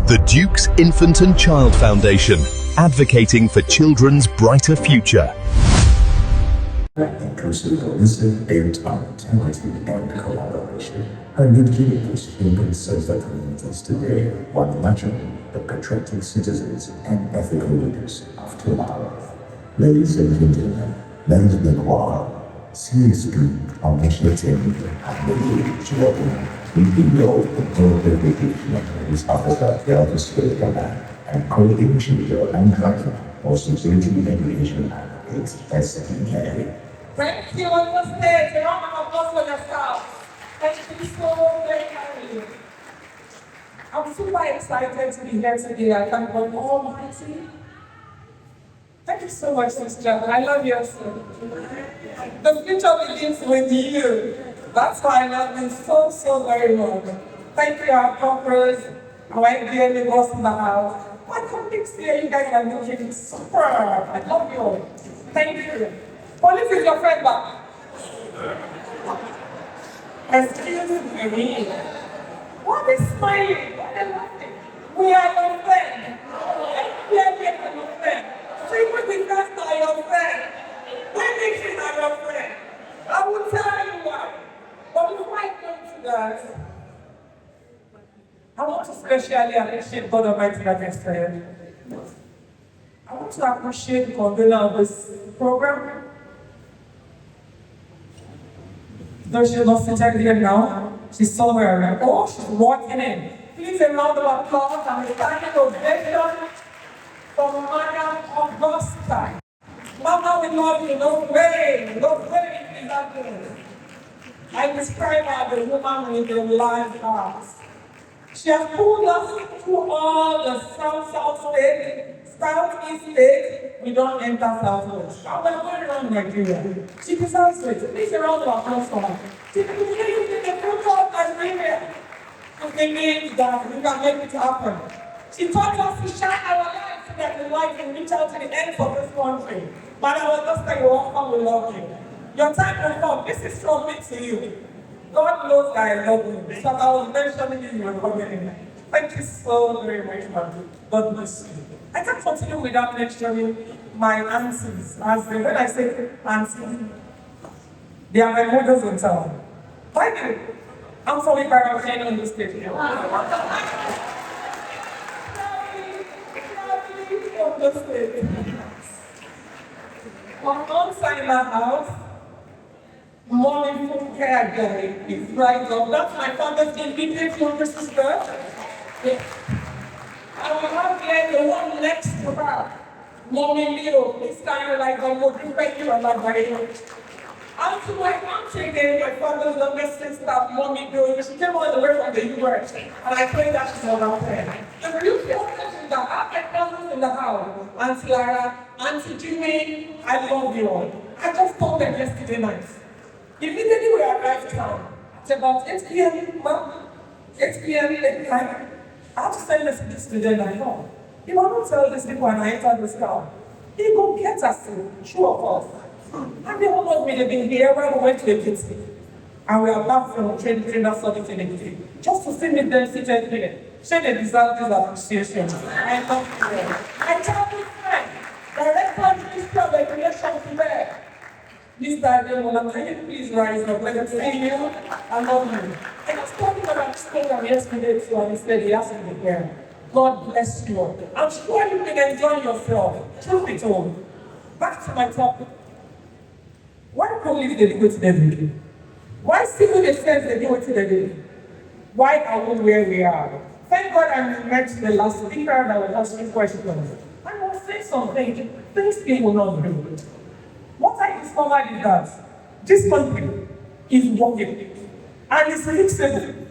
The Duke's Infant and Child Foundation, advocating for children's brighter future. Inclusive governance, built on integrity and collaboration. Her new communities serves the communities today, while nurturing the patriotic citizens and ethical leaders of tomorrow. Ladies and gentlemen, let's make war. CSP, Omosetemi, and the children. We know the global is officer Delta State Command and co-leadership and country for security and education advocates SPA. Thank you on the stage. A round of applause for yourself. Thank you so very much. I'm super excited to be here today. I thank God Almighty. Thank you so much, sister. I love you so. The future begins with you. That's why I love you so very much. Thank you, our corporate, our MBA members in the house. My colleagues here, you guys are looking super. I love you all. Thank you. Police is your friend back. Excuse me. What is smiling? What is laughing? We are your friend. We are your friend. Secret investors are your friend. Women are your friend. I will tell you why. But before I come to that, I want to especially appreciate God Almighty that is here. I want to appreciate the convener of this program. Though she's not seated here now, she's somewhere around. Oh, she's walking in. Please a round of applause and a standing ovation for Madam Augusta. Mama, we love you. No way is that good. I describe her as the woman with the live heart. She has pulled us through all the South states, Southeast states. We don't enter Southwest. And we're going around Nigeria. She deserves it. Please a round of applause for her. She believes in the future of Nigeria. She believes that we can make it happen. She taught us to shine our lives so that the light can reach out to the ends of this country. But I will just say, welcome, we love you. Your time will come. This is from me to you. God knows that I love you. So I was mentioning you were coming in. Thank you so very much, man. God bless you. I can't continue without mentioning my aunties. When I say aunties, they are my mothers in town. Thank you. I'm sorry if I'm saying on the stage. On the stage. On one side of the house, Mommy from care guy is right up. That's my father's immediate younger sister. Yeah. I will have here the one next to her. Mommy Leo, it's kind of like a modern baby or like my and to my auntie again, my father's youngest sister, Mommy Leo, she came all the way from the US. And I pray that she's on our head. The beautiful thing is that I have cousins in the house. Auntie Lara, Auntie Jimmy, I love you all. I just told them yesterday night. Immediately we arrived town, at about 8 p.m., Mom, 8 p.m. late night, I have to send this to them at home. If I don't tell these people when I enter this car, they go get us, two of us. And they almost made they've been here when we went to the kitchen. And we are back from trainer summit in the kitchen. Just to see me there seated here. Share the deserve this appreciation. I love you. I tell my friend, Director Minister of Education today. Mr. Ademola, can you please rise up? Let me see you. I love you. I was talking about this program yesterday too, and he said he has to be here. God bless you. I'm sure you can enjoy yourself. Truth be told. Back to my topic. Why police they do it every day? Why civil defense they do it every day? Why are we where we are? Thank God I met the last speaker that was asking questions. I will say something. Things people not do. What I discovered is that this country is working and it's fixable,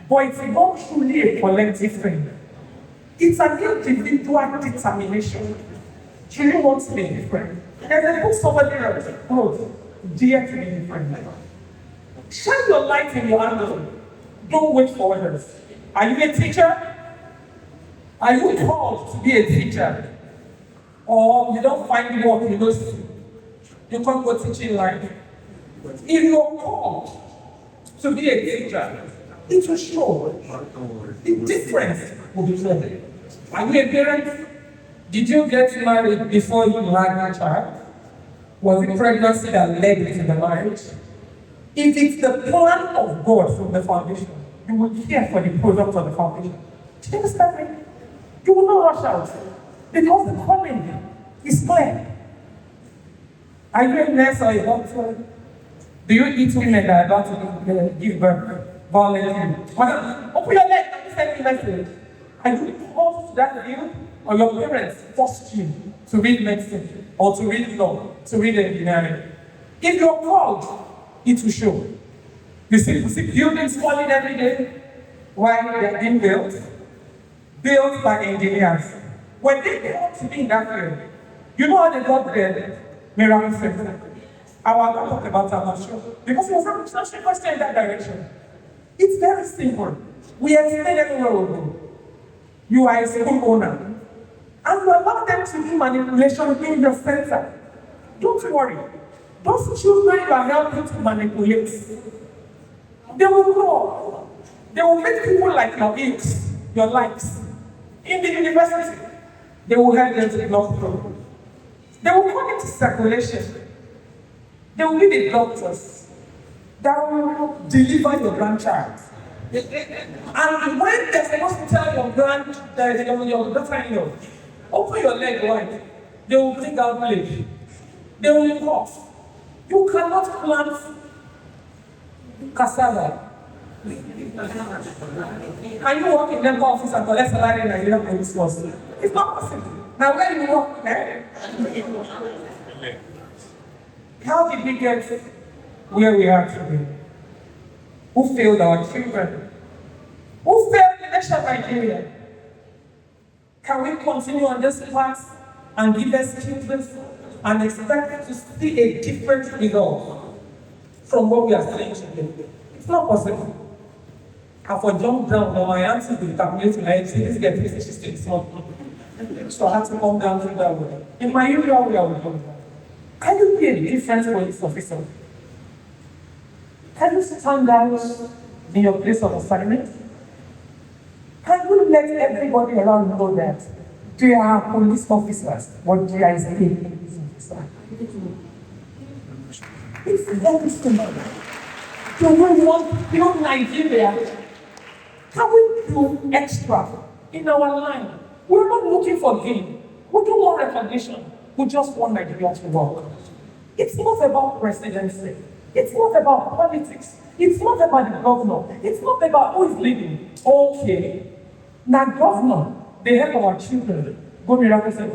but it's not truly a collective thing. It's an individual determination. Do you want to be different? And then put somebody else, dare to be different. Shine your light in your angle. Don't wait for others. Are you a teacher? Are you called to be a teacher? Or you don't find work you know? You can't go teaching life. If you're called to be a teacher, It will show. The difference will be clear. Are you a parent? Did you get married before you had a child? Was it pregnancy that led to the marriage? If it's the plan of God from the foundation, you will care for the product of the foundation. Do you understand me? You will not rush out because the calling is clear. Are you a nurse or a doctor? Do you eat women that are about to give birth violently? Madam, open your leg and send me message. Are you called to that field, or your parents forced you to read medicine, or to read law, to read engineering? If you're called, it will show. You see buildings falling every day. Why they're being built by engineers. When they come to be in that field, you know how they got there? Miraculously. I will not talk about that, I'm not sure. Because it was not a question in that direction. It's very simple. We explain everywhere we go. You are a school owner. And you allow them to do manipulation in your center. Don't worry. Those children you are helping to manipulate, they will grow. They will make people like your aides, your likes. In the university, they will help them to block through. They will come into circulation. They will be the doctors that will deliver your grandchild. And when they're supposed to tell your daughter-in-law, open your leg wide, they will bring out blood. They will cough. You cannot plant cassava. Can you work in the office and collect salary in Nigeria police force? It's not possible. Now where do you work? How did we get where we are today? Who failed our children? Who failed the nation of Nigeria? Can we continue on this path and give excuses and expect to see a different result from what we are seeing today? It's not possible. I for jump down on my answer to the calculation, I say this get 56 months. So I had to come down to that way. In my area, we are going down. Can you be a different police officer? Can you stand out in your place of assignment? Can you let everybody around know that they are police officers, but they are a police officer? It's very simple. Do we want to build Nigeria? Can we do extra in our line? We're not looking for gain. We don't want recognition. We just want Nigeria to work. It's not about presidency. It's not about politics. It's not about the governor. It's not about who is leading. Okay. Now, governor, they help our children. Go miraculously.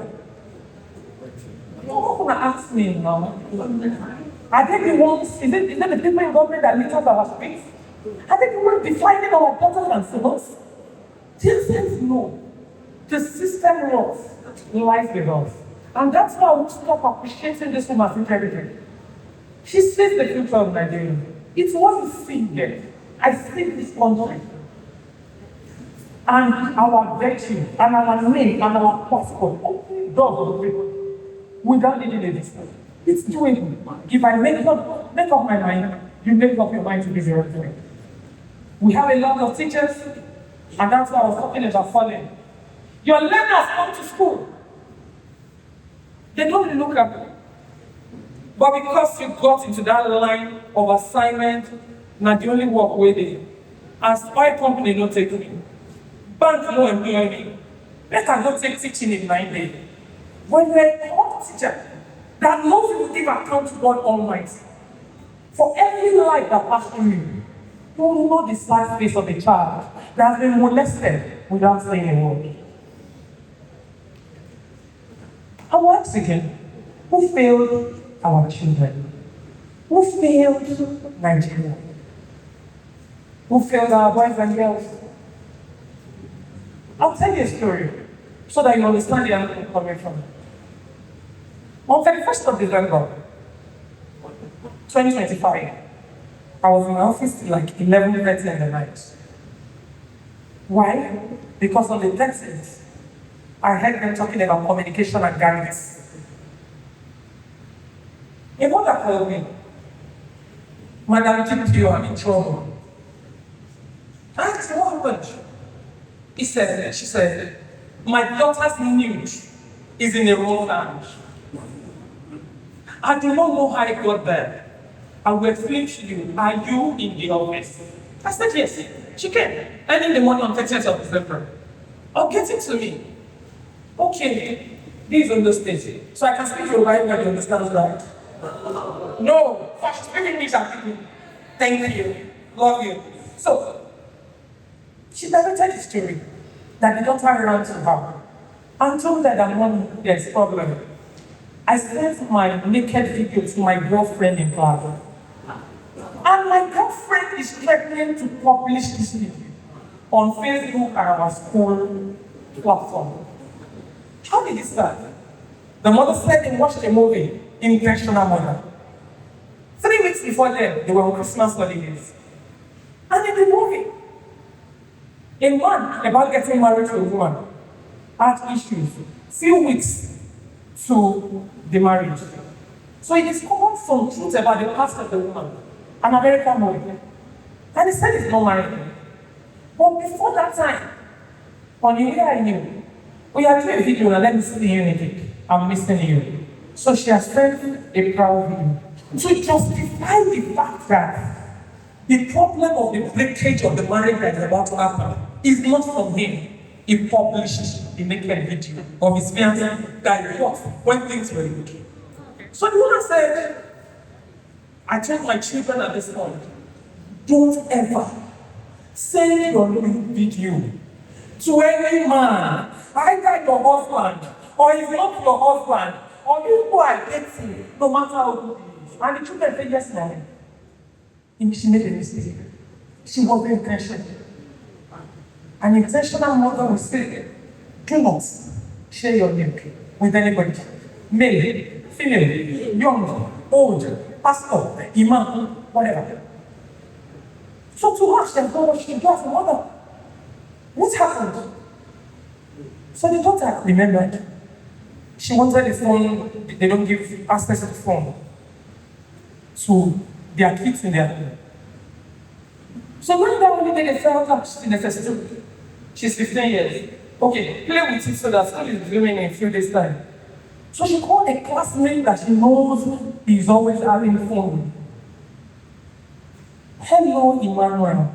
You're not going to ask me now. Are they the ones, is it the people in government that lift up our space? Are they the ones defining our daughters and sons? The answer is no. The system works, lies with us. And that's why we stop appreciating this woman's intelligence. She sees the future of Nigeria. It's what we see here. I see this country. And our virtue, and our name, and our passport, open doors of people without needing a distance. It's doable. If I make up my mind, you make up your mind to be the right way. We have a lot of teachers, and that's why I was talking about falling. Your learners come to school. They don't look at you. But because you got into that line of assignment, not the only work with it. As oil company don't take me. Bank no employ me. Let us not take teaching in 9 days. When you're a top teacher that knows you will give account to God Almighty, for every life that passes through you, you will know the sad face of a child that has been molested without saying a word. And once again, who failed our children? Who failed Nigeria? Who failed our boys and girls? I'll tell you a story so that you understand the angle I'm coming from. On 31st of December, 2025, I was in my office till like 11:30 in the night. Why? Because on the texts, I heard them talking about communication and guidance. A mother called me, Madam GPO, I'm in trouble. happened? She said, my daughter's nude is in a roll lounge. I do not know how it got there. I will explain to you. Are you in the office? I said, yes. She came. Early in the morning on 30th of December. Oh, get it to me. Okay. This is Ondo State. So I can speak Yoruba if you understand, right? No. First, speak English and people. Thank you. Love you. So, she directed the story that the daughter ran to her and told her that mom, there's a problem. I sent my naked video to my girlfriend in class. And my girlfriend is threatening to publish this video on Facebook and our school platform. How did it start? The mother said they watched a movie, Intentional Mother. 3 weeks before then, they were on Christmas holidays. And in the movie, a man about getting married to a woman had issues, few weeks to the marriage. So he discovered some truth about the past of the woman, an American woman. And he said he's not married. But before that time, on the way I knew, we are doing a video and let me see you naked. I'm missing you. So she has sent a proud video to justify the fact that the problem of the breakage of the marriage that is about to happen is not from him. He published the naked video of his fiancé that he bought when things were good. So the woman said, I told my children at this point, don't ever send your new video to any man, either your husband, or if not your husband, or you who are dating, no matter how good it is. And the children said, yes, mommy. And she made a mistake. She wasn't intentional. An intentional mother will say, do not share your name with anybody. Male, female, young, old, pastor, imam, whatever. So to her, she had done what she do as a mother. What happened? So the daughter remembered. She wanted the phone, they don't give access to the phone to their kids in their home. So when that one day they felt that she's in necessity, she's 15 years. Okay, play with it so that school is blooming in a few days' time. So she called a classmate that she knows is always having phone. Hello, Emmanuel.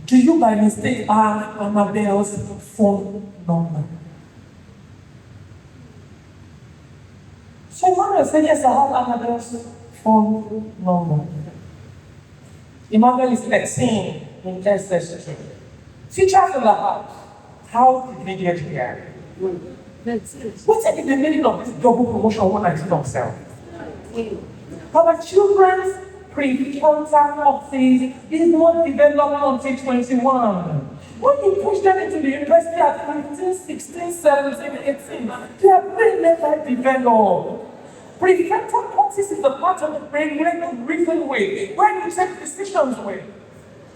Do you by mistake have Annabelle's phone number? So Emmanuel said, yes, I have Annabelle's phone number. Emmanuel is 13 in SS2. Teachers in the house, how did they get here? What's the meaning of this double promotion when I did not sell? Our children's pre-frontal cortex is not developed until 21. When you push them into the university at 15, 16, 17, 18, their brain never developed. Prefrontal cortex is the part of the brain where you reason with, where you take decisions with.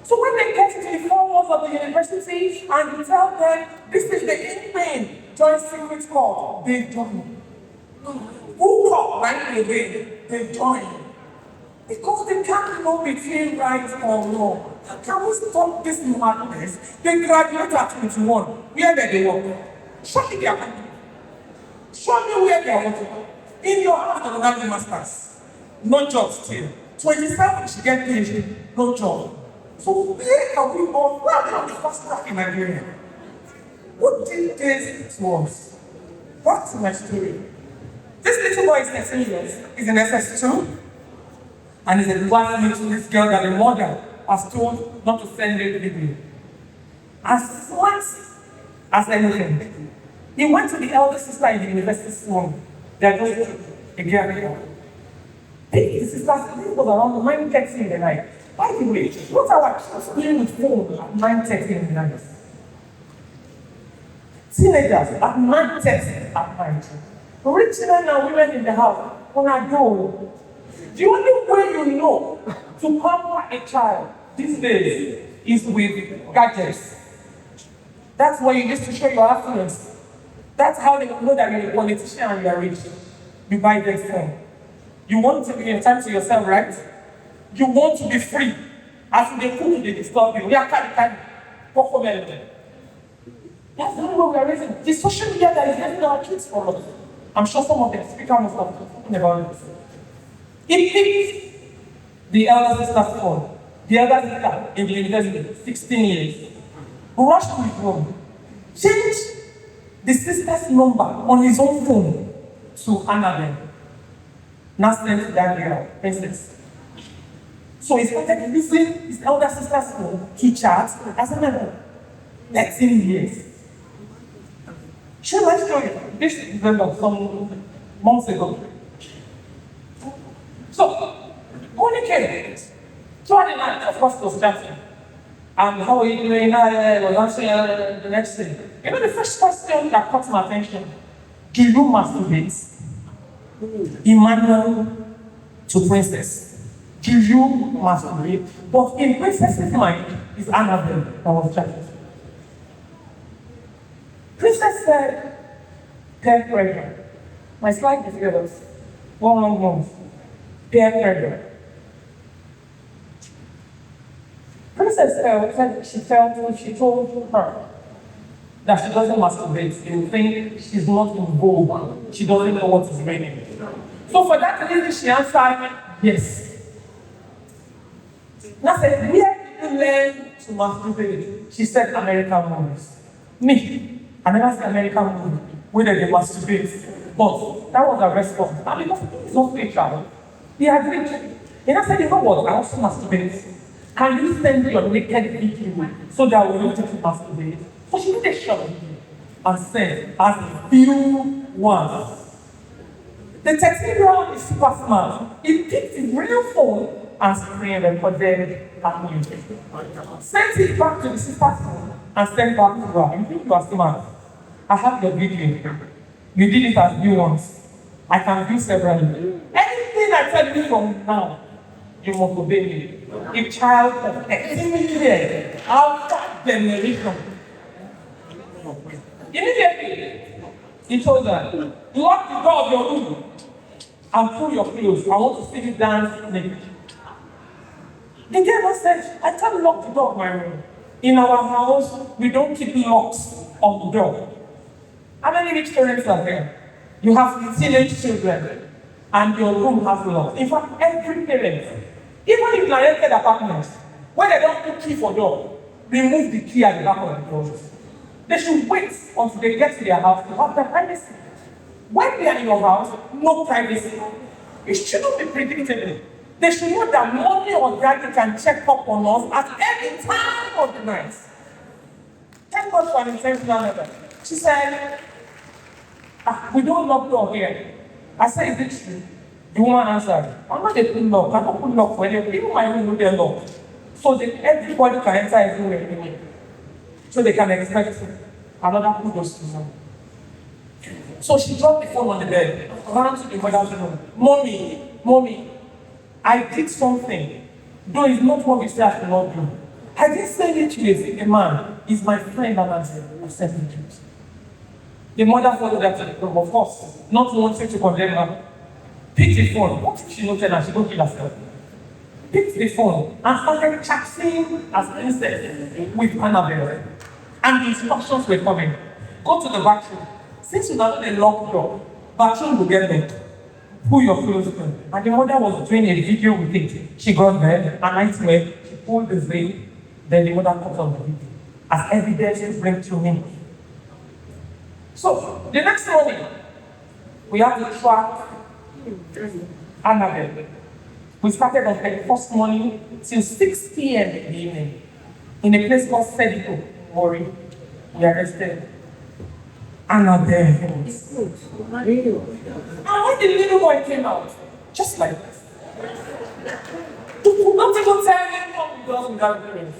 So when they get into the 4 walls of the university and you tell them, this is the in-pain, join secret court, they join. Who caught right again? They join. Because they can't know between right or wrong. Can we stop this madness? They graduate at 21. Where did they work? Show me their company. Show me where they are working. In your house, they will have the masters. No job still. 27, she get PhD. No job. So where are we all? Where are we the first track in Nigeria? What did this to us? Back to my story. This little boy is 13 years. He's in SS2. And he's advising to this girl that the mother has told not to send her the video. As smart as anything. He went to the elder sister in the university room. They're going a girl. The sister was around 9:30 in the night. By the way, what are our kids doing with phone at 9:30 in the night? Teenagers at 9:30 at night. Rich men and women in the house, on a go. The only way you know to pamper a child these days is with gadgets. That's where you used to show your affluence. That's how they know that you're a politician and you're rich. You buy this phone. You want to be in time to yourself, right? You want to be free. As they cook, they disturb you. We are carry. Poco melon. That's the way we are raising. The social media that is raising our kids for us. I'm sure some of them speak almost talking about this. It picked the elder sister's phone. The elder sister in the university, 16 years, rushed to his room, changed the sister's number on his own phone to Annabelle. Now sent that girl, princess. So he started using his elder sister's phone to chat as Annabelle. 13 years. Shall I show you? This is some months ago. So, Monica came. Throughout the night, of course, was chatting. How are you doing? I was answering the next thing. You know, the first question that caught my attention: do you masturbate? Emmanuel to Princess. Do you masturbate? But in Princess's mind, is Annabelle that was chatting. Princess said, peer pressure. My slide is yours. 1 month. Peer pressure. Princess said she told her that she doesn't masturbate. They think she's not involved. She doesn't know what is raining. So for that reason, she answered, yes. Now said, where did you learn to masturbate? She said, American movies. Me, I never said American movie where they masturbate. But that was her response. And because he's not spiritual, he agreed. And I said, you know what? I also masturbate. Can you send your naked video so that we will take to masturbate? So she did a short video and sent as a few ones. The 13-year-old is super smart. He picked his real phone and screen recorded her music. Sent it back to the sister's phone and sent back to her. You think you are smart? I have your video. You did it as you once. I can do several. Anything I tell you from now, you must obey me. A child of 18 years, after generation. Immediately, he told her, lock the door of your room and pull your clothes. I want to see you dance naked. The girl said, I can't lock the door of my room. In our house, we don't keep locks on the door. How many rich parents are there? You have teenage children, and your room has locks. In fact, every parent, even if you are rented apartments, when they don't put key for door, remove the key at the back of the doors. They should wait until they get to their house to have their privacy. When they are in your house, no privacy. It shouldn't be predictable. They should know that mommy or daddy can check up on us at any time of the night. Thank God for an intentional letter. She said, we don't lock door here. I said, is it true? The woman answered, I'm not a put lock. I don't put lock for anyone. Even my room will be locked. So that everybody can enter everywhere anyway. So they can expect another kudos to them. So she dropped the phone on the bed, ran to the mother's room. Mommy, I did something. Though it's not what we say I should not do. I didn't say it to you. A man is my friend and I said it. The mother followed her to the room, of course, not wanting to condemn her. Picked the phone. What if she noted and she don't kill herself? Picked the phone and started chatting as princess with Annabelle. And the instructions were coming. Go to the bathroom. Since you know the locked door, bathroom will get locked. Pull your clothes on. And the mother was doing a video with it. She got there, a nightmare, she pulled the veil, then the mother cut on the video. As evidence bring to me. So, the next morning, we had to track Annabelle. We started on the first morning till 6 p.m. in the evening in a place called Sedico, Mori. We arrested Annabelle. And when the little boy came out, just like this, he could not even tell him what he does without parents.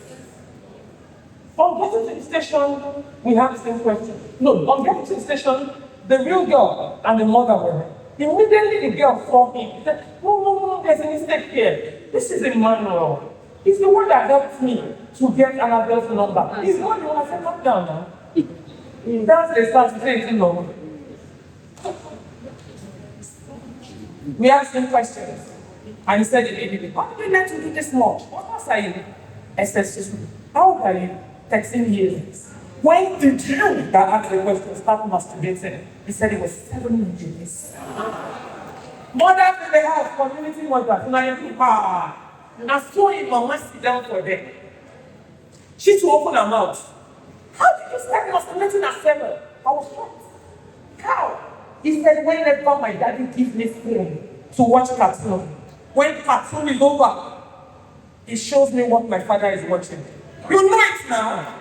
On getting to the station, we had the same question. No, on getting to the station, the real girl and the mother were there. Immediately the girl saw him. He said, no, there's a mistake here. This is Emmanuel. He's the one that helped me to get Annabelle's number. He's the one who said, come down now. That's the start to say it long. We asked him questions. And he said, why did you let him do this much? What was I? SS2. How old are you? 13 years. When did you that asked the question start masturbating? He said it was 7 years. Mothers in the house, community mothers, now so in mama sit down for them. She to open her mouth. How did you start masturbating at 7? I was shocked. How? He said, whenever my daddy gives me phone to watch cartoon, when cartoon is over, he shows me what my father is watching. You know it now.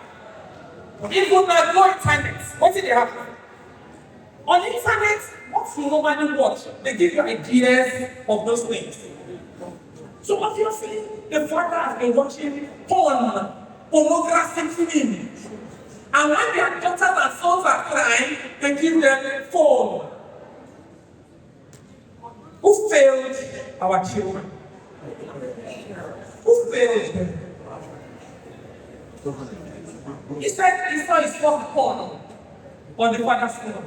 If you not go internet, what did they happen? On internet, what you normally watch, they give you ideas of those things. So obviously, the father has been watching porn, pornographic films. And when their daughters and sons are crying, they give them phone. Who failed our children? Who failed them? He said he saw his first porn on the father's phone.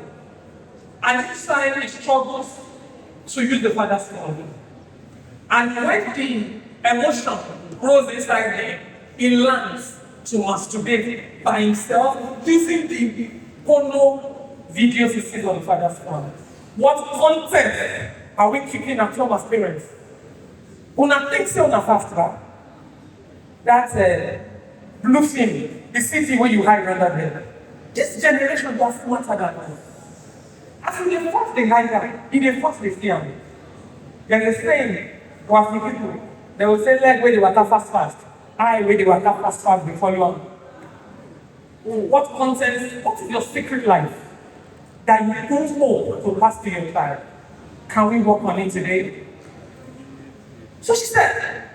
And each time he struggles to use the father's phone. And when the emotion grows inside him, he learns to masturbate by himself using the porno videos he sees on the father's phone. What content are we keeping at home as parents? Una thinks on a fast track. That's a blue film, the city where you hide under there. This generation does smarter than us. As in the first they hide that, in the first they see them. There's a saying, Wafi people, they will say, leg where they water fast. I where they water fast before you are. What content, what is your secret life that you don't know to pass to your child? Can we work on it today? So she said,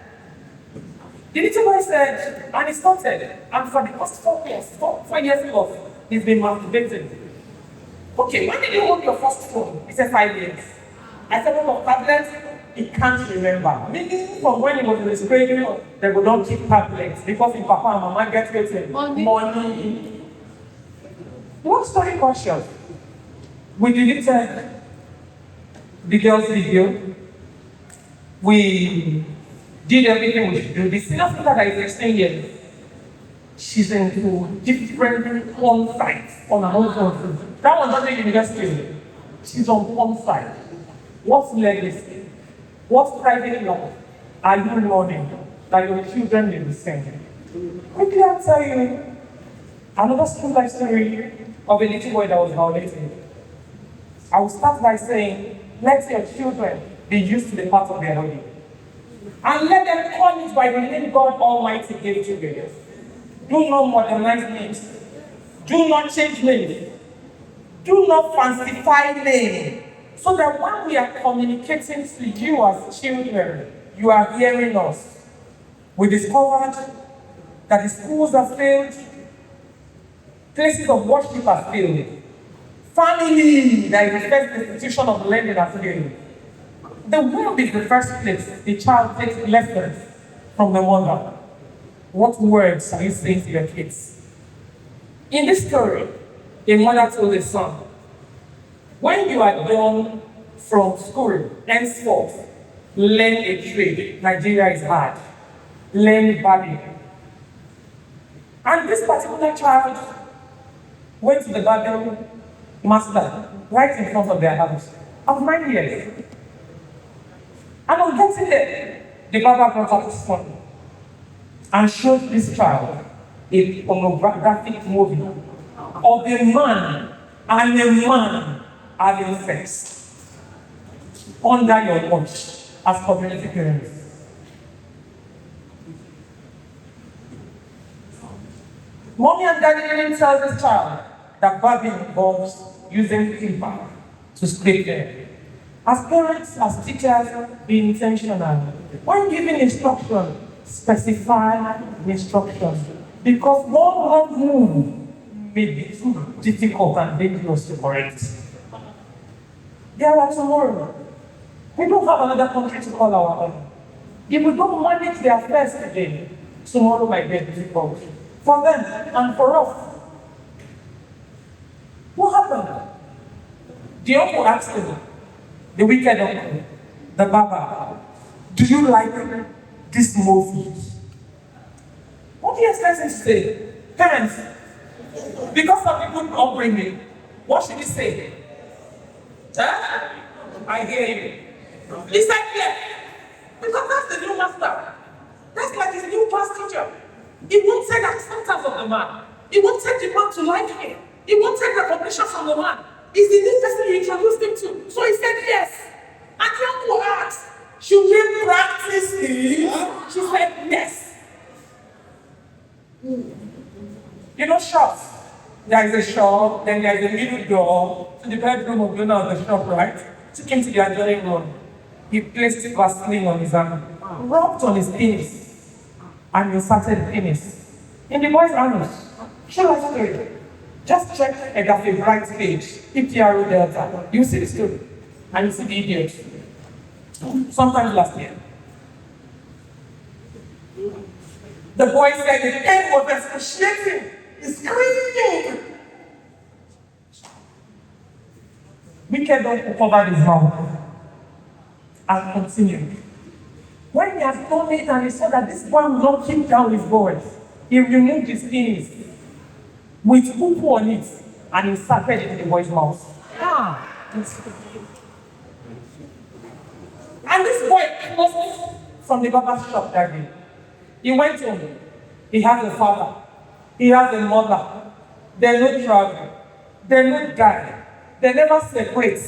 the little boy said, and he started, and for the past 4 years ago, he's been masturbating. Okay, when did you hold your first phone? He said 5 years. I said, what of tablets? He can't remember. Meaning from when he was in the school, they would not keep tablets because if papa and mama get waiting. Money. Long story short, we deleted the girl's video. We did everything we should do. The senior sister that is 16 years, she's into different porn sites on her own phone. That one's not the university. She's on porn site. What's legacy? What private law are you learning that your children will be same? Quickly, I'll tell you another school life story of a little boy that was violated. I will start by saying, let your children be used to the part of their body. And let them call it by the name God Almighty gave to you. Do not modernize names. Do not change names. Do not fancify names. So that when we are communicating to you as children, you are hearing us. We discovered that the schools have failed, places of worship have failed, family, that is the first institution of learning, has failed. The womb is the first place the child takes lessons from the mother. What words are you saying to your kids? In this story, a mother told a son, when you are done from school, henceforth, learn a trade. Nigeria is hard. Learn barbing. And this particular child went to the barbing master right in front of their house of 9 years. And on getting there, the barber brought out his son and showed this child a pornographic movie of a man and a man having sex under your watch as community parents. Mommy and daddy didn't tell this child that barbing involves using clipper to scrape hair. As parents, as teachers, be intentional. When giving instruction, specify instructions. Because one wrong move may be too difficult and dangerous to correct. There are tomorrow. We don't have another country to call our own. If we don't manage their affairs today, tomorrow might be difficult. For them and for us. What happened? The uncle asked him, the wicked uncle, the Baba, do you like this movie? do you expect him to say? Parents, because of the good upbringing, what should he say? Huh? I hear you. He said yes. Because that's the new master. That's like his new class teacher. He won't take acceptance of the man. He won't take the man to like him. He won't take recognition from the man. He's the new person you introduced him to. So he said yes. And the uncle asked, should we practice it? She said yes. You know shops. There is a shop, then there is a middle door to the bedroom of the owner of the shop, right? Took him to the adjoining room. He placed Vaseline on his arm, rubbed on his penis, and inserted the penis in the boy's anus. True life story. Just check Egafe right page, EPRO Delta. You see the story, and you see the idiot. Sometime last year. The boy said the pain was excruciating. He's screaming. Wicked don't cover his mouth and continue. When he has done it and he saw that this boy will not keep down his voice, he removed his penis with poo on it and inserted it in the boy's mouth. And this boy closed from the barber shop that day. He went home. He has a father. He has a mother. They no travel. They no die. They never separate.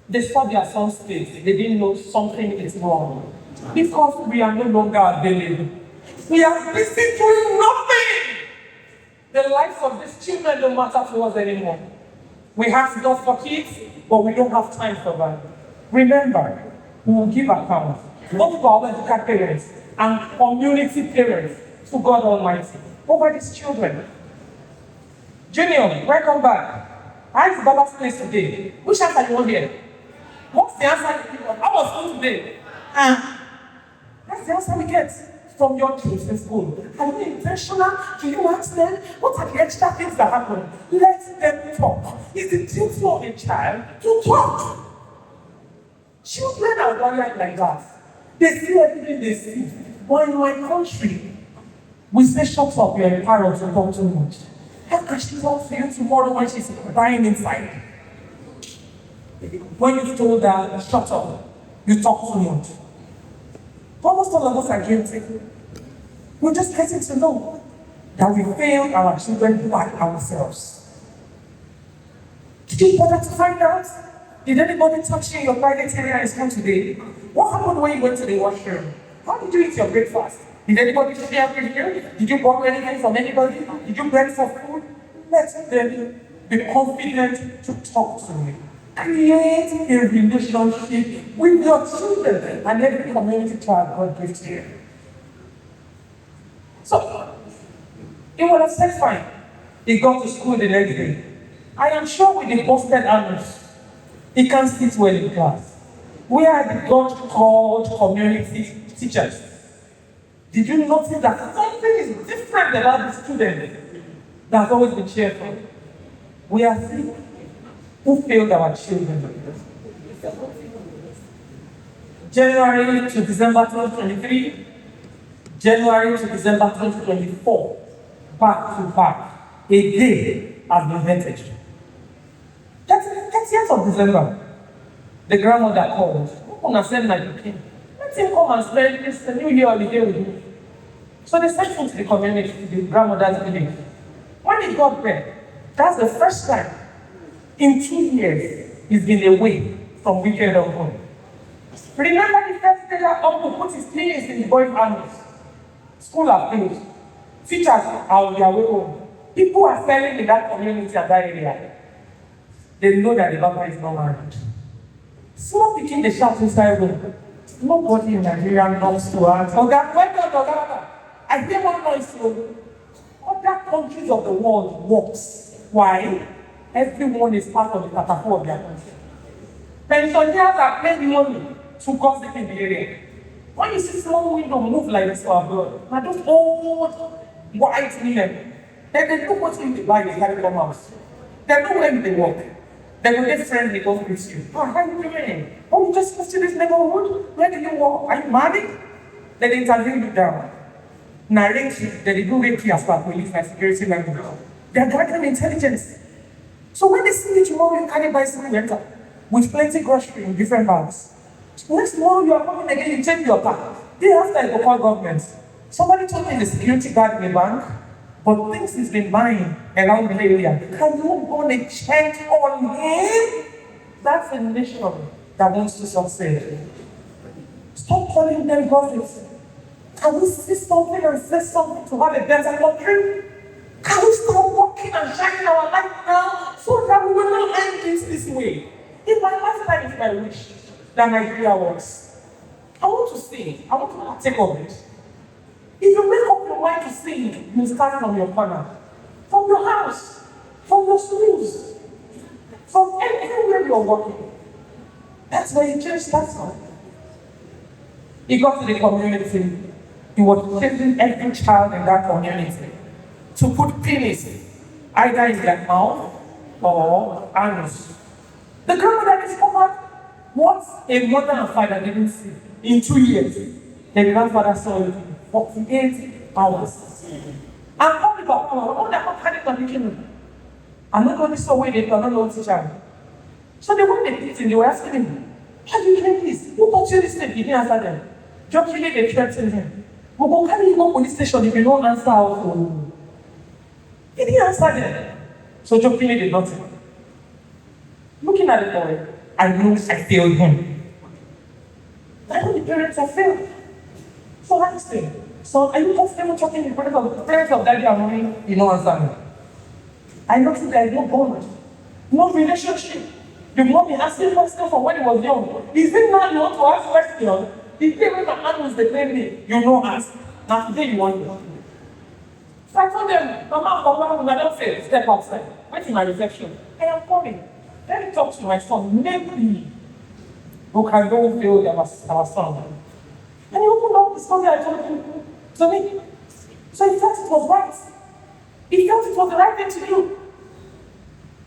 They saw their son's face. They didn't know something is wrong. Because we are no longer available. We are busy doing nothing. The lives of these children don't matter to us anymore. We have stuff for kids, but we don't have time for that. Remember, we will give account, both to our educated parents and community parents, to God Almighty, over these children. Junior, welcome back. How is Baba's place today? Which answer you want here? What's the answer you give? How was school today? That's the answer we get from your kids in school. Are you intentional? Do you ask them? What are the extra things that happen? Let them talk. It's the duty of a child to talk. Children are wired like that. They see everything they see. But in my country, we say, shut up, you're a parrot, you talk too much. How can she talk to you tomorrow when she's crying inside? When you told her, shut up, you talk too much. Almost all of us are guilty. We're just getting to know that we failed our children by ourselves. Did you bother to find out? Did anybody touch you in your private area in school today? What happened when you went to the washroom? How did you eat your breakfast? Did anybody share with you? Did you borrow anything from anybody? Did you beg for food? Let them be confident to talk to me. Create a relationship with your children and every community child God gives to you. So, he would have said fine. He got to school the next day. I am sure with the posted anus, he can't sit well in class. Where are the God-called community teachers? Did you notice that something is different about the student that has always been cheerful? We are sick. Who failed our children? January to December 2023, January to December 2024, back to back, a day has been vintage. 30th of December, the grandmother called. Who can send my kid? Let him come and spend this new year holiday with me. So they sent him to the community, to the grandmother's village. When he got there, that's the first time in 2 years he's been away from weekend or home. Remember the first day that Ondo put his penis in the boy's arms. School are closed. Teachers are on their way home. People are selling in that community and that area. They know that the Baba is not married. Small picking the shout inside room. Nobody in Nigeria knows to ask. Oga, wake up, Oga. I hear one noise. Other countries of the world works. Why? Everyone is part of the catapult of their country. Pensioners are paying money to gossip in the area. When you see small window move like this for abroad, now those old white women, they know what's in the bag they carry them out. They know when they walk. They will get friendly, go greet you. Oh, how are you doing? Oh, you just moved to this neighborhood? Where do you walk? Are you married? Then they interview you down. narrative that they do rape as per police and security language. They are gathering intelligence. So when they see you tomorrow, you carry bicycle rental with plenty grocery in different bags. Next tomorrow you are coming again, you change your car. Day after you go call government. Somebody told me the security guard in the bank, but things he's been buying around the area. Can you go and check on him? That's a nation that wants to succeed. Stop calling them governments. Can we see something and say something to have a better country? Can we start working and shining our light now so that we will not end this way? In my lifetime, it's my wish that Nigeria works. I want to see it. I want to partake of it. If you make up your mind to see it, you start from your corner, from your house, from your schools, from anywhere you're working. That's where the change starts from. He got to the community. He was chasing every child in that community to put penis either in their mouth or anus. The grandmother discovered what a mother and father didn't see in 2 years. The grandfather saw it in 48 hours. And all the papa, all the papa had condition. And not only so way they cannot know teacher. So they went to the they were asking him, how do you drink this? Who taught you this thing? He didn't answer them. Jokingly they threatened him. We go carry you go police station if you don't answer also. He didn't answer them. So jokingly they got him. Looking at the boy, I knew I failed him. I know the parents have failed. So I asked him, so are you comfortable talking to the parents of daddy and mommy? You don't answer me. I noticed there is no bond, no relationship. The mommy asking questions from when he was young. Is it now you want to ask questions? The day when my aunt was declaring me, you know ask. Now today you want to. So I told them, Mama, I don't fail. Step outside. Wait in my reception. I am coming. Let me talk to my son. Maybe who can go fail our son. And he opened up the story I told him to me. So he felt it was right. He felt it was the right thing to do.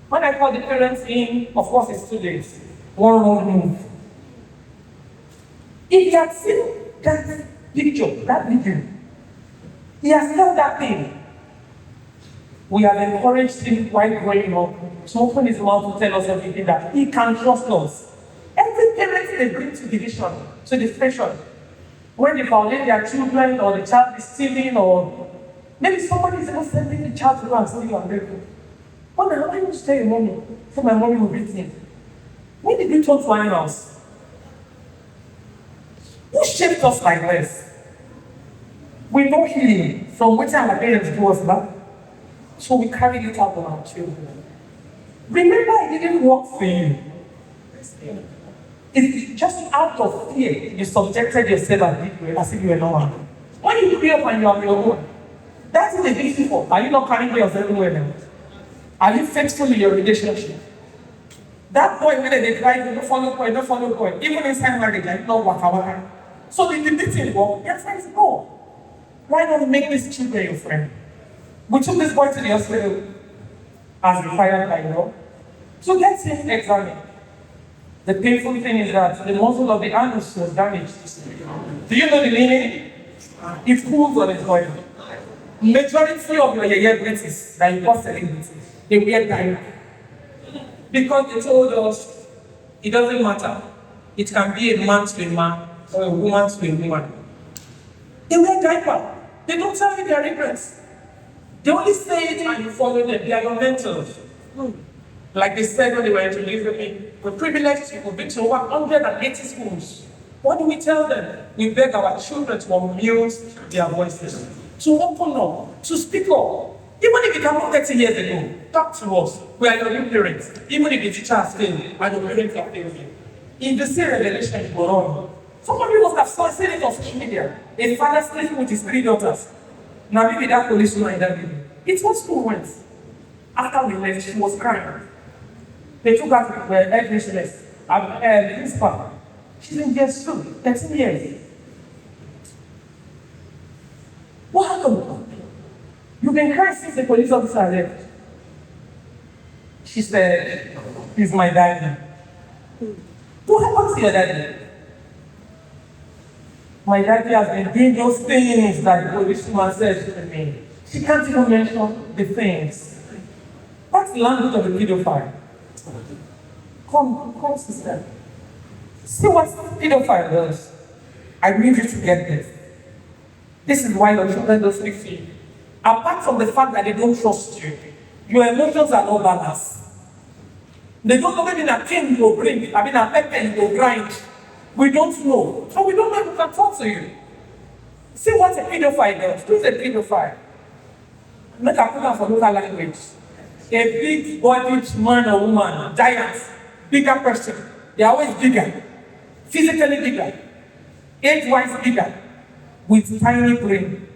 When I called the parents in, of course it's too late. One wrong move. If he had seen that picture, that video, he has felt that thing. We have encouraged him while growing up to open his mouth to tell us everything that he can trust us. Every parent they bring to division, to the station, when they violate their children or the child is stealing or maybe somebody is even sending the child to go and steal your vehicle. What the hell are you to tell your mommy? So my mommy will beat him. When did we turn to animals? Who shaped us like this? We know healing from which our parents do us back. So we carry it out on our children. Remember, it didn't work for you. It's just out of fear you subjected yourself as if you were normal. When you grew up and you are your own, that is the big for. Are you not carrying yourself everywhere now? Are you faithful in your relationship? That boy, when they drive, you don't follow boy. Even inside marriage, I don't waka. So the didn't work. Your friends go. Why not make this children your friend? We took this boy to the hospital as required by law to get him examined. The painful thing is that the muscle of the anus was damaged. Do you know the meaning? It pulls on its oil. Majority of your breaths that you call celebrities, they wear diaper. Because they told us it doesn't matter. It can be a man to a man or a woman to a woman. They wear diaper. They don't tell you their regrets. They only say it and you follow them. They are your mentors. Like they said when they were introducing me, we're privileged people, we've been to over 180 schools. What do we tell them? We beg our children to unmute their voices, to open up, to speak up. Even if it happened 30 years ago, talk to us. We are your new parents. Even if the teacher has failed and your parents have failed you. In the same revelation you were on. Some of you must have seen it on social media. A father sleeping with his 3 daughters. Now maybe that police woman in that video. It's what school went. After we left, she was crying. They took her to the headmistress, the principal. She's in years 2, 13 years. What happened? You've been crying since the police officer left. She said, he's my daddy. What happened to your daddy? My daddy has been doing those things that the policewoman said to me. She can't even mention the things. That's the language of a pedophile. Come, sister. See what pedophile does. I need you to get this. This is why your children don't speak to you. Apart from the fact that they don't trust you, your emotions are not balanced. They don't know maybe a king will bring, I mean a pepper will grind. We don't know. So we don't know if we can talk to you. See what a pedophile does. Who's a pedophile? Make a put on for local language. A big-bodied man or woman, giant, bigger person. They're always bigger. Physically bigger. Age-wise bigger. With tiny brain.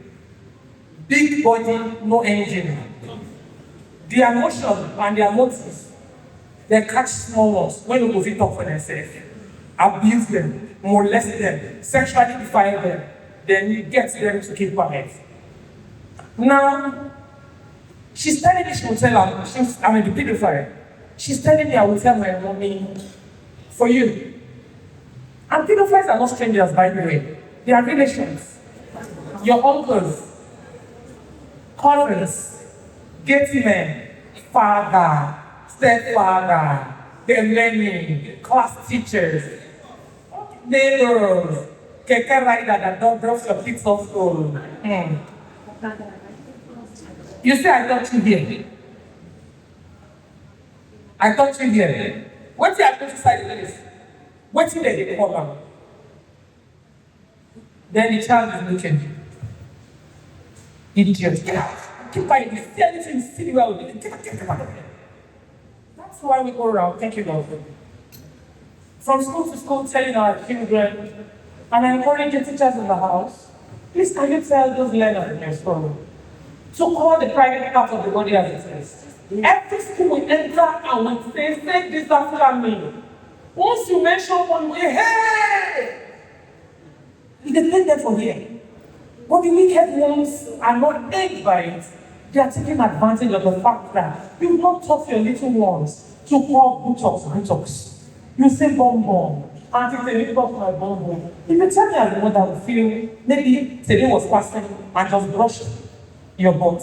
Big body, no engine. Their emotion and their motives, they catch small ones when you go fit talk for themselves. Abuse them, molest them, sexually defile them, then you get them to keep quiet. Now, she's telling me she will tell her, the pedophile. She's telling me I will tell my mommy for you. And pedophiles are not strangers, by the way. They are relations. Your uncles, cousins, gate men, father, stepfather, the many, class teachers, neighbors, keke rider that don't drop your kids off school. You say I taught you here. I taught you here. What did I put inside this? What did they call them? Then the child is looking. Idiot, get out. Keep quiet. You see anything silly well with it. Get out of here. That's why we go around. Thank you, Lord. From school to school, telling our children, and I encourage the teachers in the house, please can you tell those learners in your school to call the private part of the body as it is. Every school we enter and we say this after me. Once you mention one way, hey! They take them for here. But the wicked ones are not egged by it. They are taking advantage of the fact that you've not taught your little ones to call buttocks. You say bonbon. And if they live up my bonbon. If you tell me as the mother will feel, maybe today was passing and just brushed your butt.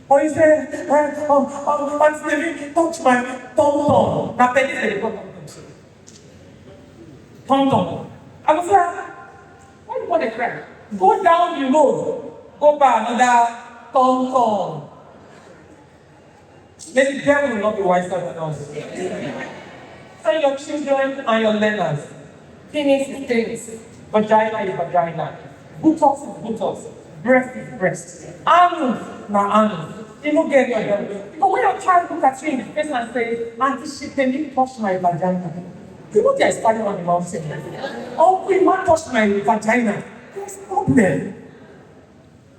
Or you say, Omosetemi, touch my tom-tom. Now, penny say, tom-tom. I will say, why do you want to cry? Go down the road, go buy another tom-tom. Maybe the devil will not be wiser than us. Tell your children and your learners, penis is penis, vagina is vagina, buttocks is buttocks, breast is breast, anus na anus. You don't get your girl. Because when your child look at you in the face and say, Auntie, she didn't touch my vagina. You know they are standing on the mountain. Oh, we might touch my vagina. There's no problem.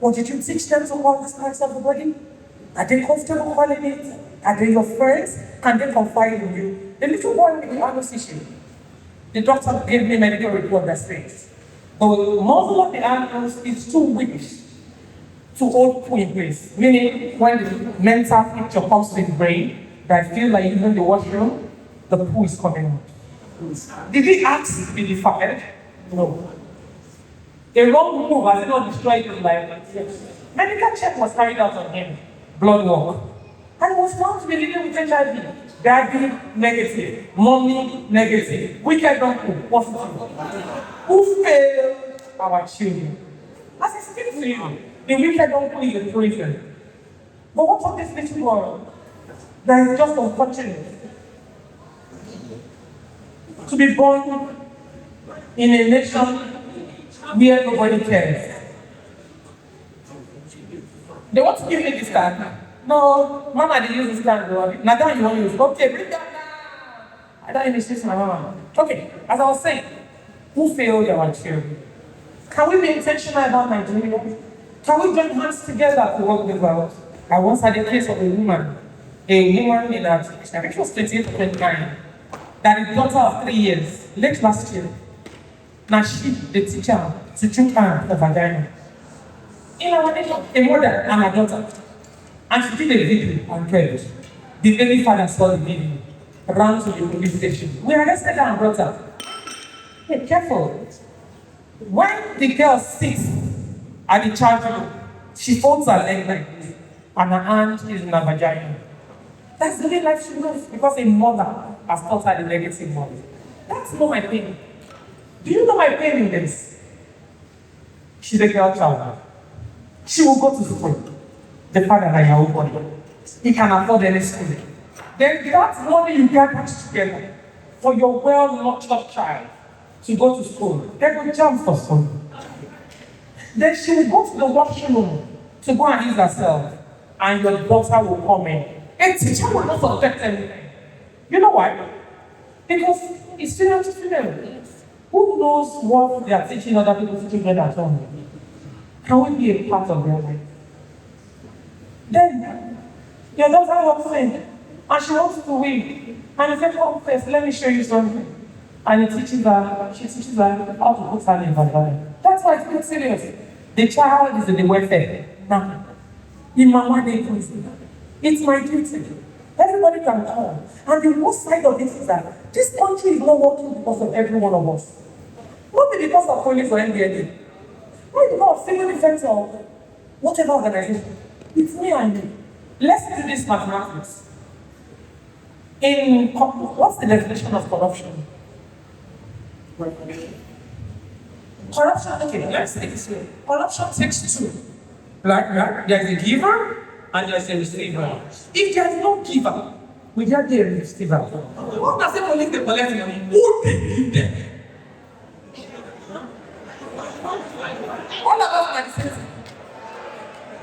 But did you teach them to hold the parts of the body? Are they comfortable holding it? Are they your friends? Can they confide in you? The little boy with the anus issue. The doctor gave me medical report that says, the muscle of the anus is too weak to hold poo in place. Meaning, when the mental picture comes to the brain, that feel like even the washroom, the poo is coming out. Did he ask to be defiled? No. A wrong move has not destroyed his life. Yes. Medical check was carried out on him. Blood work. And he was found to be living with HIV. Daddy negative. Mommy negative. Wicked uncle positive. Who failed our children? As I speak to you, the wicked uncle is in prison. But what of this little girl that is just unfortunate to be born in a nation where nobody cares? They want to give me this card. No, Mama, they use this card. Now that you want to use. Okay, bring that down. I don't initiate my mama. Okay, as I was saying, who failed our children? Can we be intentional about Nigeria? Can we join hands together to work this out? I once had a case of a woman in that, I think she was 28 or 29, that is daughter of 3 years, late last year. Now she, the teacher, to treat her the vagina. In our nation, a mother and a daughter. And she did a video and tried. The baby father saw the video, ran to the police station. We arrested her and brought her. Hey, careful. When the girl sits at the child room, she folds her leg like this, and her hand is in her vagina. That's the way life should go, because a mother has taught her the negative one. That's not my pain. Do you know my pain in this? She's a girl child. She will go to school. The father and her own money. He can afford any school. Then that money you get put together for your well-nurtured child to go to school. They will jump for school. Then she will go to the washroom to go and use herself, and your daughter will come in. A teacher will not suspect anything. You know why? Because it's student to student. Who knows what they are teaching other people's children at home? Can we be a part of their life? Then your daughter walks in and she wants to win. And you say, come first, let me show you something. And she teaches her how to put her in her life. That's why it's not serious. The child is in the welfare. Now, in Mama Day, it's my duty. Everybody can come. And the worst side of this is that this country is not working because of every one of us. Not because of police or NDLA. Not because of civil defense or whatever organization. It's me and you. Let's do this mathematics. What's the definition of corruption? Corruption, okay, let's take this way. Corruption takes two. Like, there's a giver and there's a receiver. If there's no giver, we get the receiver. What does the police they collect money? Who they give them? All of us are the same.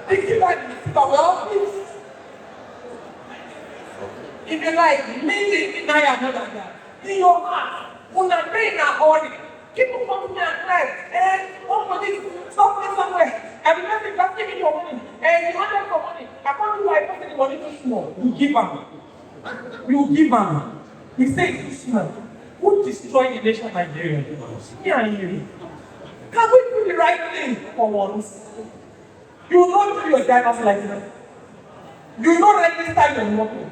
The giver and the receiver, well, if you like, maybe deny another guy. In your heart, when I'm paying a body, people come to me and cry, what for this? Stop me somewhere. I remember you got giving your money, and you wanted for money. I can't do I put the money too small. You give them. You give them. He says too small. Who destroy the nation Nigeria? Me and you. Can we do the right thing for once? You will not do your driver's license. You will not register your motor.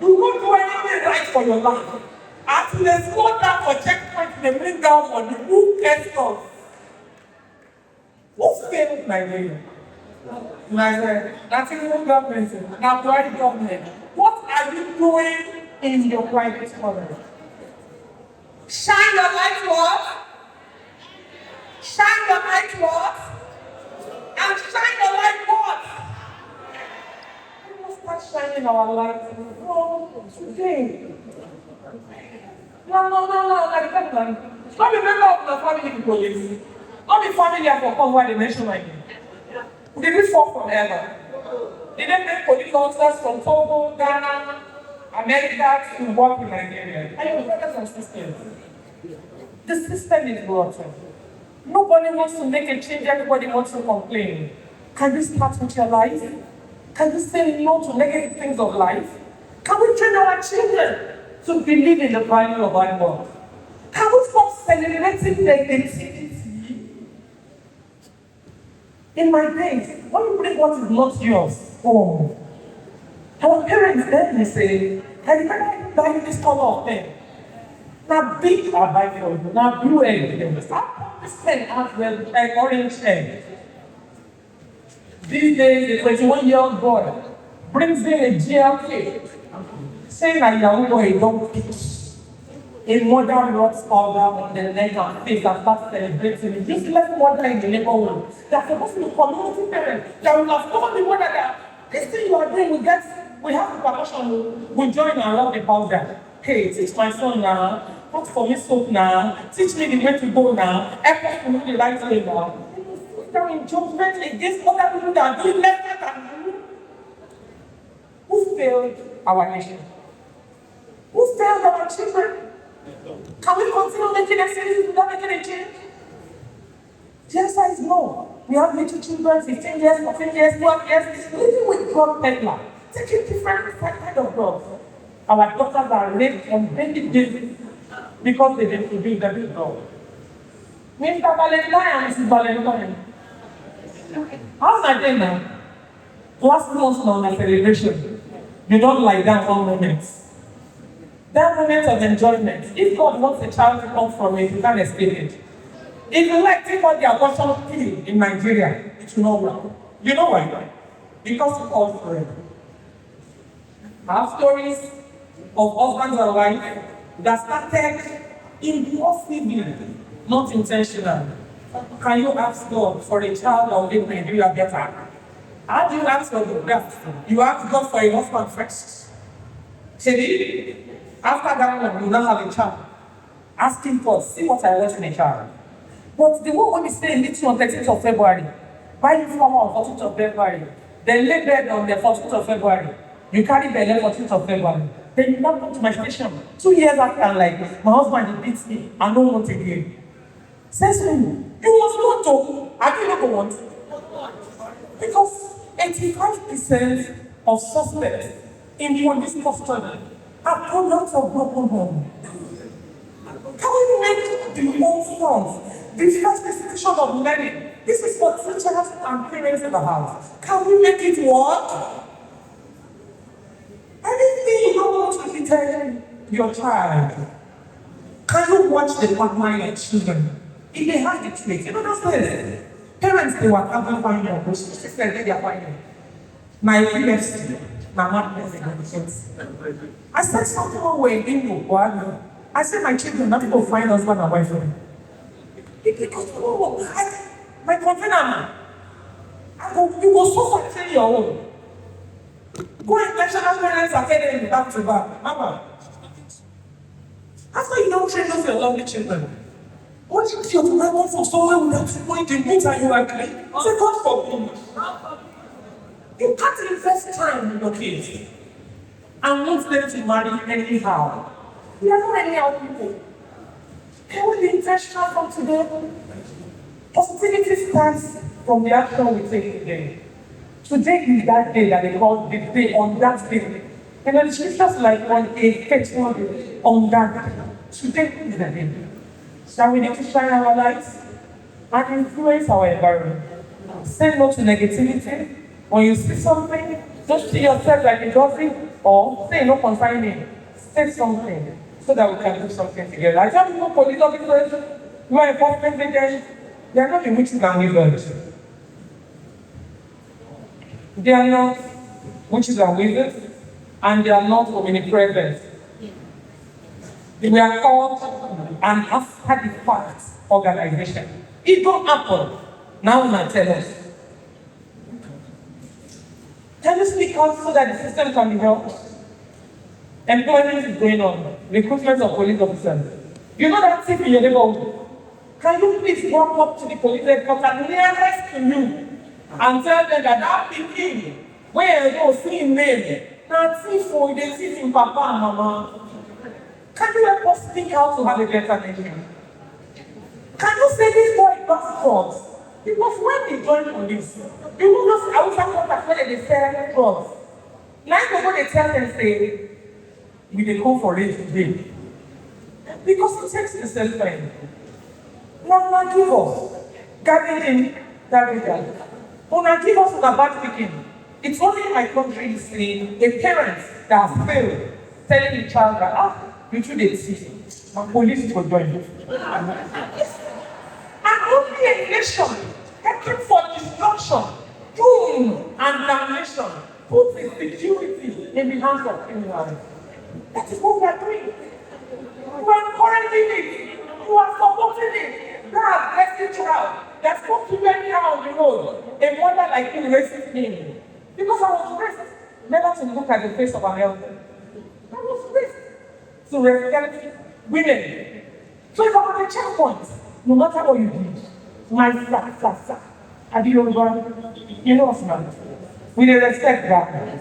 You will not do anything right for your life. As they slow down for checkpoint, they bring down money. Who cares us? Who failed Nigeria? Nigeria. That's in the government. Now, private government. What are you doing in your private college? Shine your light what? Shine your light what? And shine your light what? We must start shining our light today. No, like that, man. Not be member of the family police. Not be family for come why they mention my name. They did fall forever. They didn't make police officers from Togo, Ghana, America to work in Nigeria. And you brothers and sisters. The system is rotten. Nobody wants to make a change, everybody wants to complain. Can you start with your life? Can you say no to negative things of life? Can we train our children to believe in the value of our God? Can we stop celebrating negativity? In my days, when you bring what is not yours home, our parents then they say, can you buy this color of pen? Now big I buy for you, now blue egg. How come this pen has an orange egg? These days, the 21-year-old boy brings in a GLK, saying that young boy don't pick a modern rocks powder on the leg and face and start celebrating it. Just let mother in the neighborhood. They're supposed to be community parents. They will have told the mother that this thing you are doing, we have the permission, we join and rub the powder. Hey, teach my son now. Put for me soap now. Teach me the way to go now. Help us to do the right way now. They're in judgment against other people that are doing better than you. Who failed our nation? Who failed our children? Can we continue making excuses without making a change? The answer is no. We have little children, 15 years, 14 years, 12 years, living with drug peddler, taking different kind of drugs. Our daughters are raped on daily basis because they didn't produce the big drug. Mr. Valentine and Mrs. Valentine. How's my day now? Last month on my celebration, you don't lie down one moment. That moment of enjoyment, if God wants a child to come from it, you can't escape it. If you like take out the abortion pill in Nigeria, it will not work. You know why? Because it's all free. I have stories of husbands and wives that started impulsively, not intentional. Can you ask God for a child that will make Nigeria better? How do you ask for God? You ask God for a husband first. See, after that one, you now have a child. Ask him for, see what I want in a child. But the one when we say meet you on 13th of February, buy you flower on 14th of February, then lay bed on the 14th of February, you carry bed on 14th of February, then you now come to my station. 2 years after, I'm like, my husband he beats me, I don't want again. Says me, you must not talk, I do not want. Because 85% of suspects in police custody are products of broken home. Can we make the home front the first institution of learning? This is for teachers and parents in the house. Can we make it work? Anything you don't want to tell your child, can you watch the partner your children? If they have the trait, you know those things. Parents, they were having finding their questions. She said they are finding. My university, my madness, I said something wrong with Ondo. I said my children not go find husband and wife. Because my container, you go so far to your own. Go and national parents academy back to back. Mama. After you don't train up your lovely children, what if your mama for somewhere without point in means and you agree? Say God forbid. You can't invest time in your kids and want them to marry anyhow. We are not anyhow people. Can we be intentional from today? Positivity starts from the action we take today. Today is that day that they call the day on that day. And the scriptures like on a faithful day, on that day. Today is the day. Shall we need to shine our lights and influence our environment? Say no to negativity. When you see something, don't see yourself like a gossip or say no concerning. Say something so that we can do something together. I tell people, police officers, who are enforcement agents, they are not the witches and wizards. They are not witches and wizards, and they are not omnipresent. We are called an after the fact organization. It don't happen. Now tell us. Can you speak out so that the system can be helped? Employment is going on. Recruitment of police officers. You know that tip in your neighborhood? Can you please walk up to the police headquarters nearest to you and tell them that pikin where you go see him name, na thief for they thief in papa and mama. Can you help us speak out to have a better nation? Can you say this boy got drugs? Because when they join police, you know those outside contracts where they sell drugs. Now before they tell them, say, we dey go for it today. Because it takes the self-time. Now give us. Gathering, Una give us a bad picking. It's only in my country you see a parent that has failed telling the child that, you should see. My police will join you. And only a nation heading for destruction, doom, and damnation puts its security in the hands of criminals. That is what we are doing. You are encouraging it. You are supporting it. That blessed child that spoke to me anyhow on the road, a mother like you racist me. Because I was raised never to look at the face of an elder. I was raised to respect women. So if I was a checkpoint, no matter what you did, my flat, I did over, you know what's man. We dey respect that.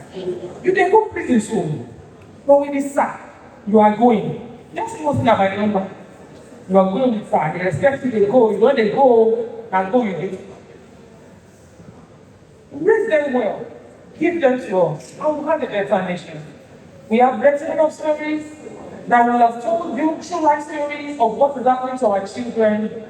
You dey go prison soon. But with this sack, you are going. Just must have my number. You are going with sack. They respect you, they go. You know they go, and go with it. Raise them well. Give them to us. And we'll have a better nation. We have written of stories that will have told you true life stories of what is happening to our children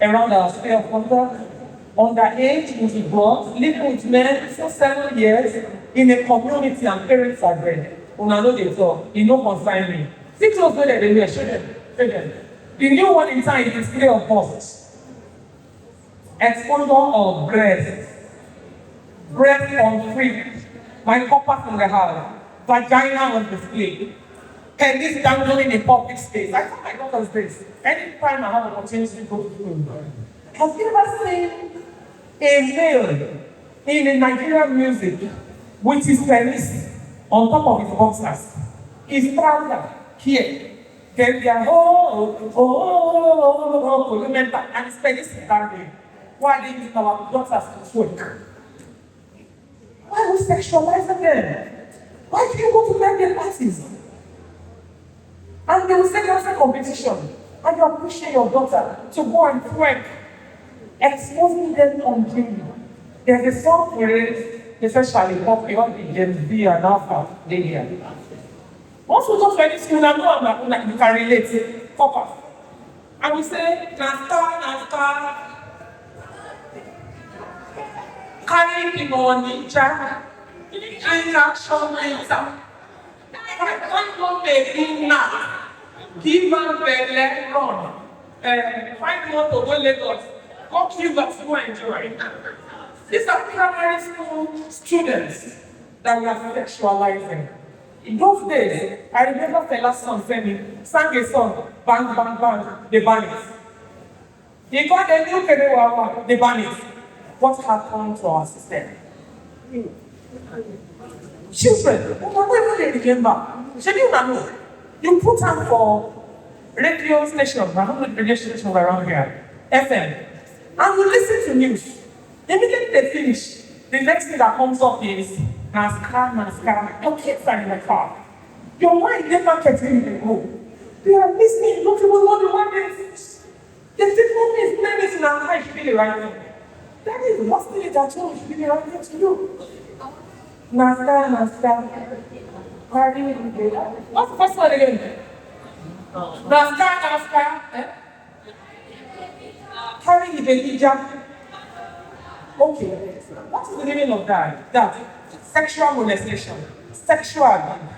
around our sphere of contact. Underage in the blood, living with men for 7 years in a community and parents are dead. Una know they talk, you know concern me. 6 months later, they were children. The new one in time is clear of cost. exposure of breast on free, my compass in the house, vagina on display, and this dangling in public space. I thought my daughter's this. Anytime I have an opportunity to go to school. Have you ever seen a male in a Nigerian music with his penis on top of his boxers? His trouser here. Then they are and his penis is down there. Why they use our daughters to work? Why we sexualizing them? Why do you go to birthday parties? And they will say that's a competition. And you are pushing your daughter to go and twerk, exposing them on TV. There's a song for it, especially popular in Gen Z and Alpha, they hear. Once we go to any school, I know like you can relate, copper. And we say, Nasta, carry him on ninja, drink action later. I can't go baby now. Give her belly run. 5 months to go Lagos. Go kill us to enjoy. These are primary school students that we are sexualizing. In those days, I remember Fella's son Femi sang a song, bang, bang, bang, they ban it. He got a new Kerewa, they ban it. What happened to our system? Children, whenever they remember, you put on for radio stations, 100 radio stations around here, FM, and you listen to news. Immediately they finish, the next thing that comes up is NASCAR. Your kids are in the car. Your mind never gets in the room. They are listening, don't even know the word is. The people is playing this in our life really right now. That is what's the that you should be right here to you. NASCAR. What's the first one again? NASCAR. Carrying the hijab. Okay. What is the meaning of that? That sexual molestation, sexual abuse,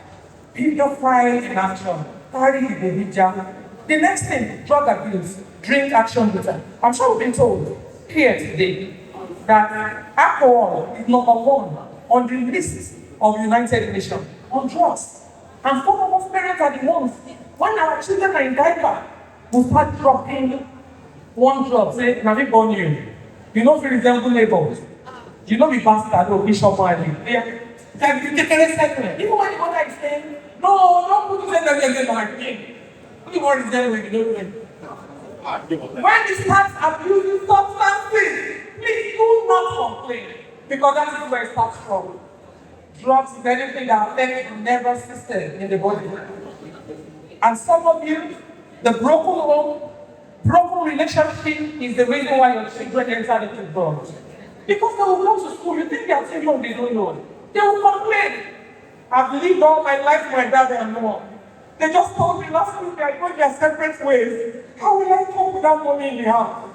pedophile in action, carrying the hijab. The next thing, drug abuse, drink action later. I'm sure we've been told here today that alcohol is number 1 on the list of United Nations on drugs. And some of us parents are the ones, when our children are in diaper, we start dropping one drop, say, now we born you. You know, if you resemble neighbors, you know, we bastard or bishop money. Yeah. Even when the mother is saying, no, don't put this in the market. Put the word is there when you don't know. When you start abusing substances, please do not complain. Because that is where it starts from. Drugs is anything that affects the nervous system in the body. And some of you, the broken home, broken relationship is the reason why your children enter into drugs. Because they will go to school, you think they are too young, they don't know. They will complain. I've lived all my life with my dad and mom. They just told me last week they are going their separate ways. How will I cope without money in the house?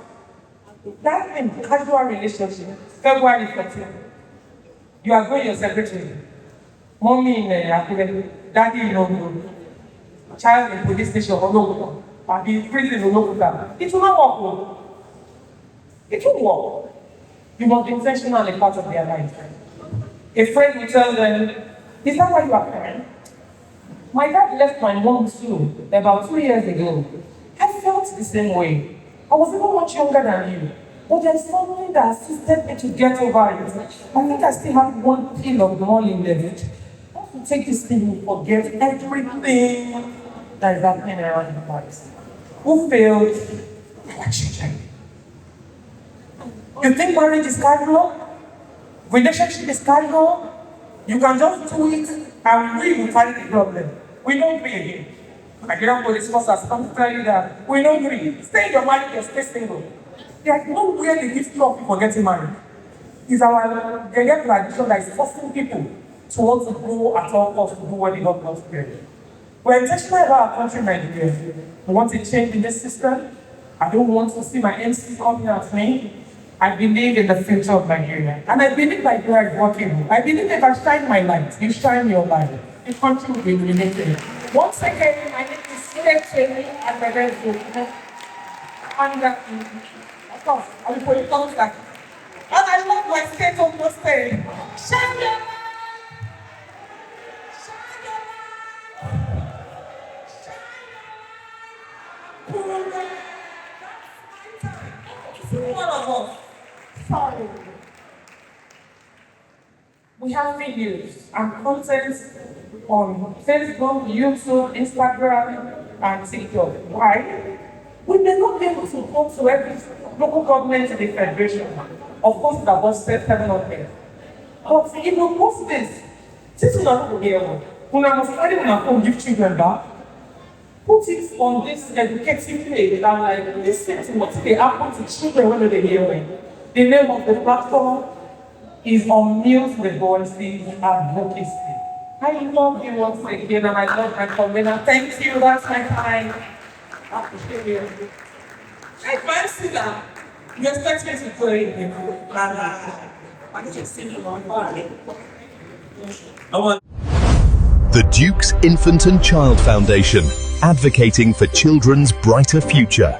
That's in casual relationship. February 14th. You are going your separate ways. Mommy in Akure, daddy in Ondo, child in police station, Ondo, or in prison in Ondo. It will not work. It won't work. You must be intentionally part of their life. A friend will tell them, is that why you are crying? My dad left my mom too about 2 years ago. I felt the same way. I was even much younger than you. But there's something that assisted me to get over it. I think I still have one pill of money left. Once you take this thing, you forget everything that is happening around your life. Who failed? Our children. You think marriage is casual? Relationship is casual? You can just do it and we will carry the problem. We don't pay again. Nigerian police forces come to tell you that we don't agree. Stay in your marriage or stay single. There's nowhere they give stop for getting married. It's our Ghanaian tradition that is forcing people to want to go at all costs to do what they don't want to do. We're intentional about our country, Nigeria. We want a change in this system. I don't want to see my MC coming at me. I believe in the future of Nigeria. And I believe Nigeria is working. I believe if I shine my light, you shine your light. The country will be united. Once again, my name is CSP and my name is Ondo. Come, I'm going to come back. And I love my state of the state. Shine your light. Shine your light. Shine your light. That's my time. One of us. Sorry. We have videos and content on Facebook, YouTube, Instagram, and TikTok. Why? We may not be able to go to every local government in the federation. Of course, that was said 700. But if you post this is not going to be able. When I was studying on my phone, give children back, put it on this educative page and like listen to what they happen to children when they're hearing. The name of the platform is Unmute the Voices Advocacy. I love you once again and I love my community. Thank you, that's my time. I appreciate you. Hey, fancy that. You expect me to play it? I can just sing along. The Duke's Infant and Child Foundation, advocating for children's brighter future.